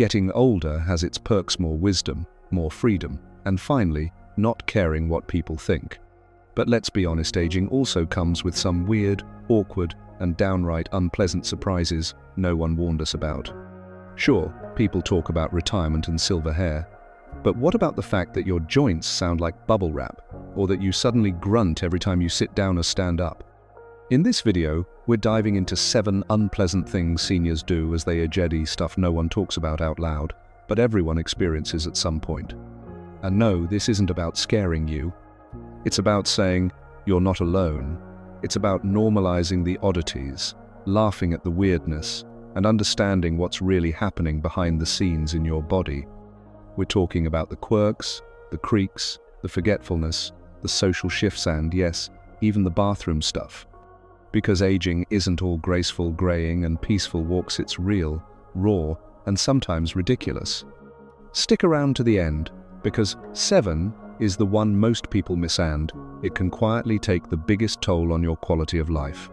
Getting older has its perks: more wisdom, more freedom, and finally, not caring what people think. But let's be honest, aging also comes with some weird, awkward, and downright unpleasant surprises no one warned us about. Sure, people talk about retirement and silver hair, but what about the fact that your joints sound like bubble wrap, or that you suddenly grunt every time you sit down or stand up? In this video, we're diving into 7 unpleasant things seniors do as they age. Stuff no one talks about out loud, but everyone experiences at some point. And no, this isn't about scaring you. It's about saying, you're not alone. It's about normalizing the oddities, laughing at the weirdness, and understanding what's really happening behind the scenes in your body. We're talking about the quirks, the creaks, the forgetfulness, the social shifts, and yes, even the bathroom stuff. Because aging isn't all graceful graying and peaceful walks, it's real, raw, and sometimes ridiculous. Stick around to the end, because 7 is the one most people miss, and it can quietly take the biggest toll on your quality of life.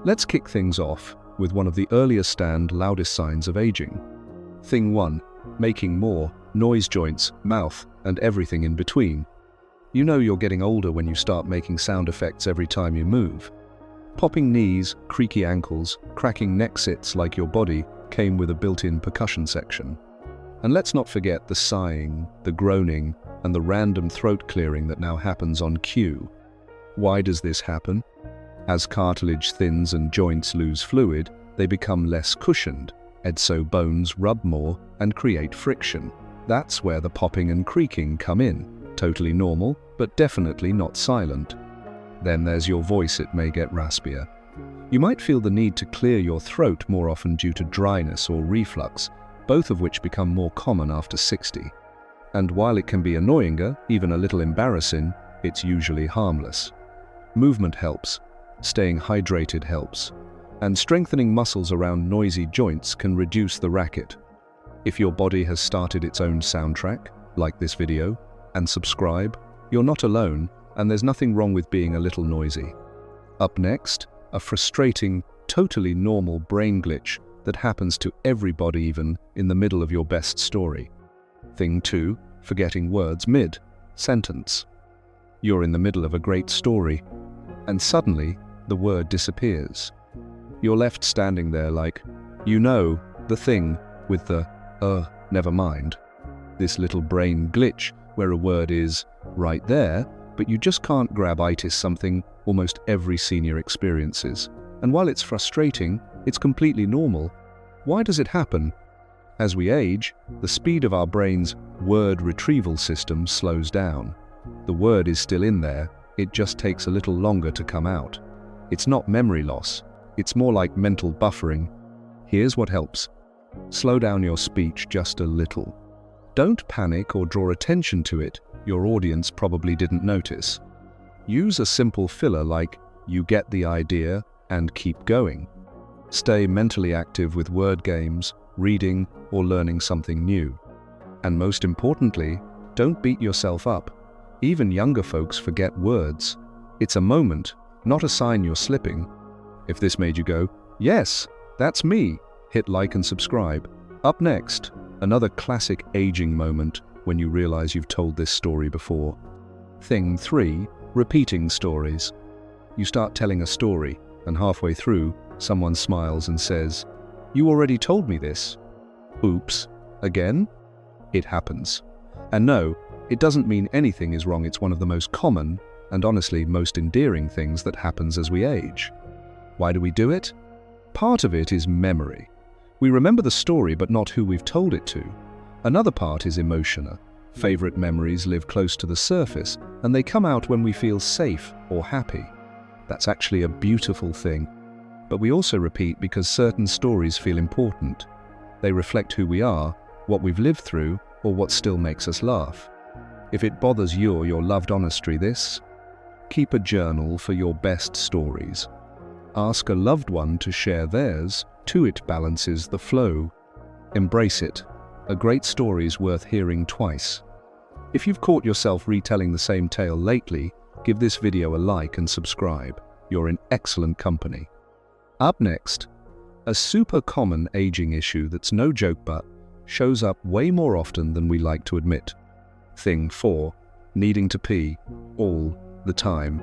Let's kick things off with one of the earliest and loudest signs of aging. Thing 1, making more noise: joints, mouth, and everything in between. You know you're getting older when you start making sound effects every time you move. Popping knees, creaky ankles, cracking neck sits like your body came with a built-in percussion section. And let's not forget the sighing, the groaning, and the random throat clearing that now happens on cue. Why does this happen? As cartilage thins and joints lose fluid, they become less cushioned, and so bones rub more and create friction. That's where the popping and creaking come in. Totally normal, but definitely not silent. Then there's your voice. It may get raspier. You might feel the need to clear your throat more often due to dryness or reflux, both of which become more common after 60. And while it can be annoying, even a little embarrassing, it's usually harmless. Movement helps, staying hydrated helps, and strengthening muscles around noisy joints can reduce the racket. If your body has started its own soundtrack, like this video, and subscribe, you're not alone, and there's nothing wrong with being a little noisy. Up next, a frustrating, totally normal brain glitch that happens to everybody, even in the middle of your best story. Thing 2, forgetting words mid-sentence. You're in the middle of a great story, and suddenly the word disappears. You're left standing there like, you know, the thing with the, never mind. This little brain glitch where a word is right there, but you just can't grab it, is something almost every senior experiences. And while it's frustrating, it's completely normal. Why does it happen? As we age, the speed of our brain's word retrieval system slows down. The word is still in there, it just takes a little longer to come out. It's not memory loss, it's more like mental buffering. Here's what helps. Slow down your speech just a little. Don't panic or draw attention to it. Your audience probably didn't notice. Use a simple filler like, you get the idea, and keep going. Stay mentally active with word games, reading, or learning something new. And most importantly, don't beat yourself up. Even younger folks forget words. It's a moment, not a sign you're slipping. If this made you go, yes, that's me, hit like and subscribe. Up next, another classic aging moment when you realize you've told this story before. Thing 3, repeating stories. You start telling a story, and halfway through, someone smiles and says, "You already told me this." Oops, again? It happens. And no, it doesn't mean anything is wrong. It's one of the most common, and honestly most endearing things that happens as we age. Why do we do it? Part of it is memory. We remember the story, but not who we've told it to. Another part is emotion. Favorite memories live close to the surface, and they come out when we feel safe or happy. That's actually a beautiful thing. But we also repeat because certain stories feel important. They reflect who we are, what we've lived through, or what still makes us laugh. If it bothers you or your loved ones, this, keep a journal for your best stories. Ask a loved one to share theirs, too. It balances the flow. Embrace it. A great story is worth hearing twice. If you've caught yourself retelling the same tale lately, give this video a like and subscribe. You're in excellent company. Up next, a super common aging issue that's no joke, but shows up way more often than we like to admit. Thing 4. Needing to pee all the time.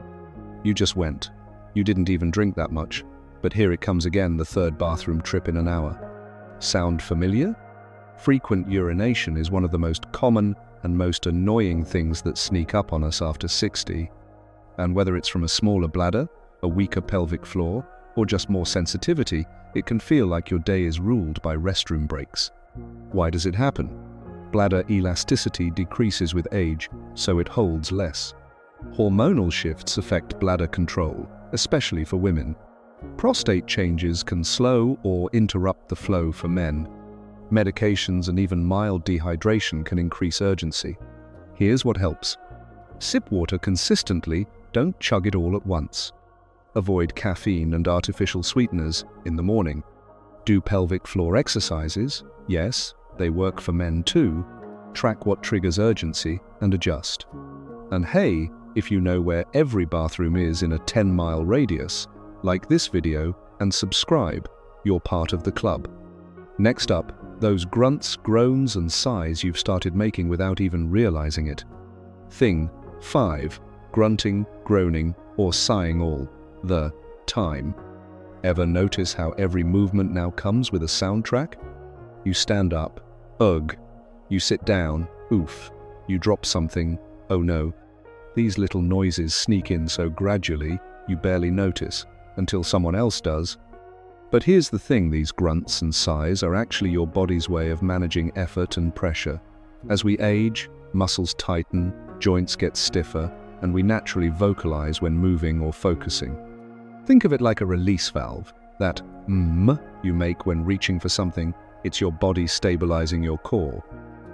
You just went. You didn't even drink that much, but here it comes again, the third bathroom trip in an hour. Sound familiar? Frequent urination is one of the most common and most annoying things that sneak up on us after 60. And whether it's from a smaller bladder, a weaker pelvic floor, or just more sensitivity, it can feel like your day is ruled by restroom breaks. Why does it happen? Bladder elasticity decreases with age, so it holds less. Hormonal shifts affect bladder control, especially for women. Prostate changes can slow or interrupt the flow for men. Medications and even mild dehydration can increase urgency. Here's what helps. Sip water consistently, don't chug it all at once. Avoid caffeine and artificial sweeteners in the morning. Do pelvic floor exercises. Yes, they work for men too. Track what triggers urgency and adjust. And hey, if you know where every bathroom is in a 10-mile radius, like this video and subscribe. You're part of the club. Next up, those grunts, groans and sighs you've started making without even realizing it. Thing 5. Grunting, groaning, or sighing all the time. Ever notice how every movement now comes with a soundtrack? You stand up, ugh. You sit down, oof. You drop something, oh no. These little noises sneak in so gradually, you barely notice, until someone else does. But here's the thing, these grunts and sighs are actually your body's way of managing effort and pressure. As we age, muscles tighten, joints get stiffer, and we naturally vocalize when moving or focusing. Think of it like a release valve. That you make when reaching for something, it's your body stabilizing your core.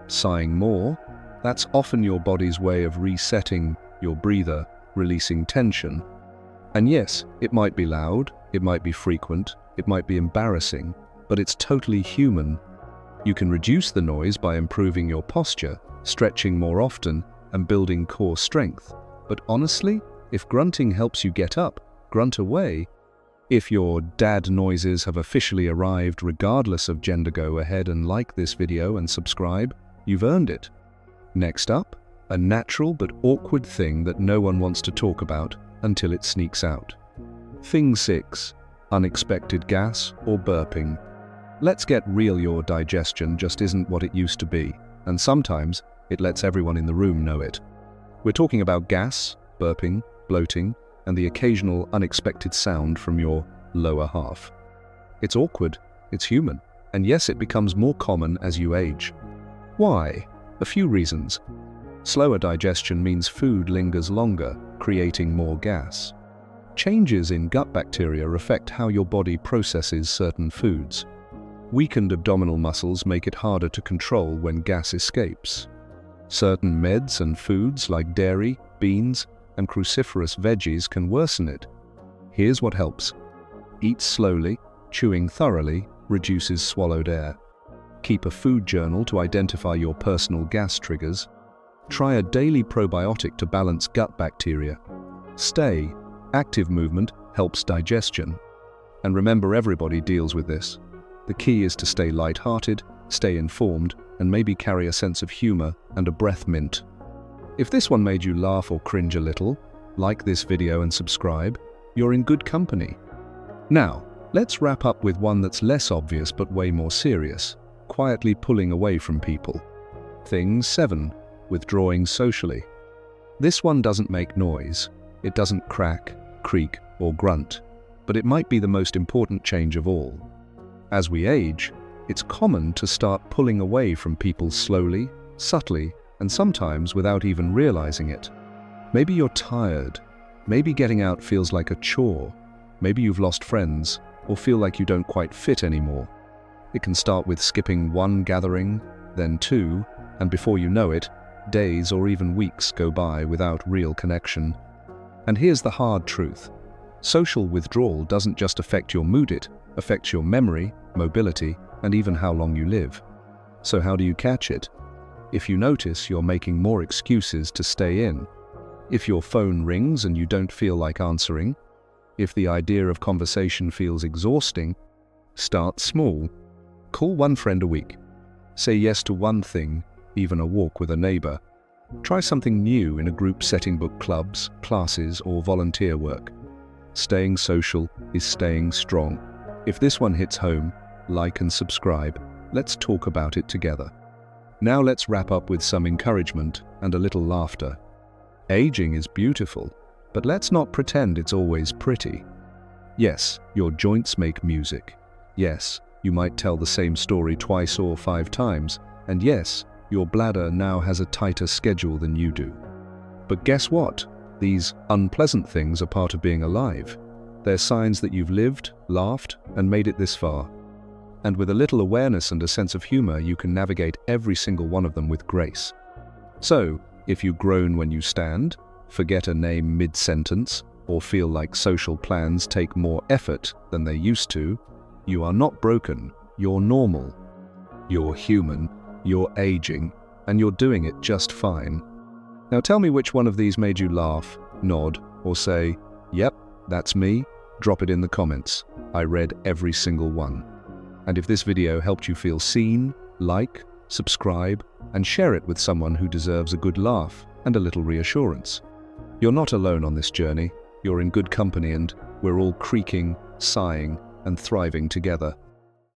Sighing more, that's often your body's way of resetting your breather, releasing tension. And yes, it might be loud, it might be frequent, it might be embarrassing, but it's totally human. You can reduce the noise by improving your posture, stretching more often, and building core strength. But honestly, if grunting helps you get up, grunt away. If your dad noises have officially arrived regardless of gender, go ahead and like this video and subscribe. You've earned it. Next up, a natural but awkward thing that no one wants to talk about until it sneaks out. Thing 6. Unexpected gas or burping. Let's get real, your digestion just isn't what it used to be, and sometimes it lets everyone in the room know it. We're talking about gas, burping, bloating, and the occasional unexpected sound from your lower half. It's awkward, it's human, and yes, it becomes more common as you age. Why? A few reasons. Slower digestion means food lingers longer, creating more gas. Changes in gut bacteria affect how your body processes certain foods. Weakened abdominal muscles make it harder to control when gas escapes. Certain meds and foods like dairy, beans, and cruciferous veggies can worsen it. Here's what helps. Eat slowly, chewing thoroughly reduces swallowed air. Keep a food journal to identify your personal gas triggers. Try a daily probiotic to balance gut bacteria. Stay. Active movement helps digestion. And remember, everybody deals with this. The key is to stay lighthearted, stay informed, and maybe carry a sense of humor and a breath mint. If this one made you laugh or cringe a little, like this video and subscribe. You're in good company. Now, let's wrap up with one that's less obvious but way more serious. Quietly pulling away from people. Thing 7. Withdrawing socially. This one doesn't make noise. It doesn't crack, creak, or grunt, but it might be the most important change of all. As we age, it's common to start pulling away from people slowly, subtly, and sometimes without even realizing it. Maybe you're tired. Maybe getting out feels like a chore. Maybe you've lost friends, or feel like you don't quite fit anymore. It can start with skipping one gathering, then two, and before you know it, days or even weeks go by without real connection. And here's the hard truth. Social withdrawal doesn't just affect your mood, it affects your memory, mobility, and even how long you live. So how do you catch it? If you notice you're making more excuses to stay in, if your phone rings and you don't feel like answering, if the idea of conversation feels exhausting, start small. Call one friend a week. Say yes to one thing, even a walk with a neighbor. Try something new in a group setting, book clubs, classes, or volunteer work. Staying social is staying strong. If this one hits home, like and subscribe. Let's talk about it together. Now let's wrap up with some encouragement and a little laughter. Aging is beautiful, but let's not pretend it's always pretty. Yes, your joints make music. Yes, you might tell the same story twice or 5 times. And yes, your bladder now has a tighter schedule than you do. But guess what? These unpleasant things are part of being alive. They're signs that you've lived, laughed, and made it this far. And with a little awareness and a sense of humor, you can navigate every single one of them with grace. So, if you groan when you stand, forget a name mid-sentence, or feel like social plans take more effort than they used to, you are not broken, you're normal. You're human, you're aging, and you're doing it just fine. Now tell me which one of these made you laugh, nod, or say, "Yep, that's me." Drop it in the comments. I read every single one. And if this video helped you feel seen, like, subscribe, and share it with someone who deserves a good laugh and a little reassurance. You're not alone on this journey. You're in good company, and we're all creaking, sighing, and thriving together.